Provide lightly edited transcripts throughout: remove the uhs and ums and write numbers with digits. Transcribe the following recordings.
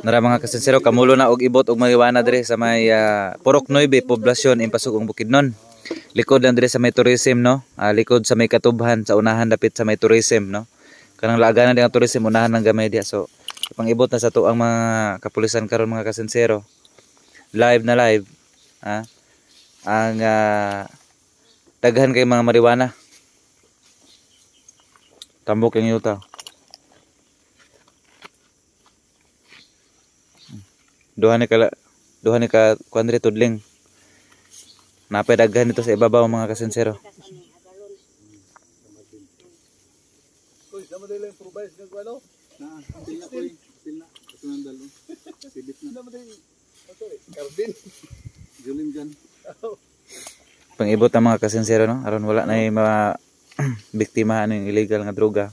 Nara mga kasinsero, kamulo na og ibot og marijuana dire sa may Purok 9 poblasyon Impasugong Bukidnon. Likod lang dire sa may tourism, no? Likod sa may Katubhan, sa unahan dapit sa may tourism, no? Kanang laagan na din ang tourism, unahan ng gamay diya. So pangibot na sa to ang mga kapulisan karon mga kasinsero. Live na live, ang daghan kay mga marijuana. Tambok yung yuta. Duha ni ka kuandre tudling. Napay daghan dito sa ibabaw mga kasinsero. Koy, sama dili improvise ng kuano? Na, sila koy, sila kasunandal. Sibit na. Sama dili. Carbin. Julim dyan. Pangibot ang mga kasinsero, no? Aron wala na yung mga biktima ng illegal nga droga.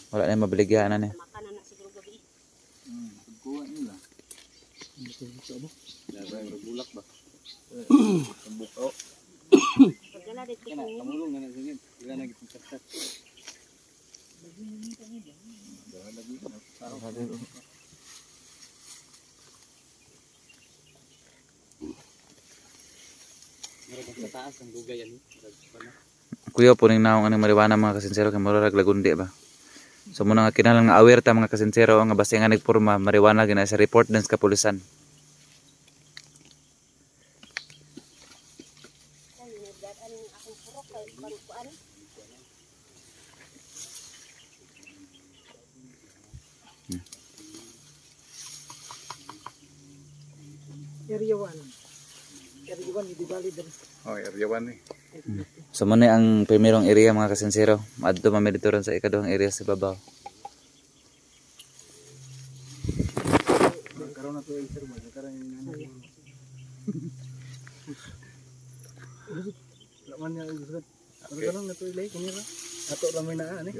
Wala na yung mabaligyan na niya. Bulak ba? Buko. Kamulong na sige. Sila na gitong kasat. Taas ang gugay yan. Kuya po ning naong anong marijuana mga kasinsero kay murag lagundi ba. So muna nga kinahanglan nga aware ta mga kasinsero nga basta nga nagporma marijuana gina sa report din sa kapulisan. Area 1. Area 1 di Bali din. Oh, area 1 ni. So muna ang primerong area mga kasinsero. Adto mameditoran sa ikaduhang area sa babaw. Karon na to sir, karon ni. Laman niya gusto. Karon na to ilay kanila. Ato ramay na ani.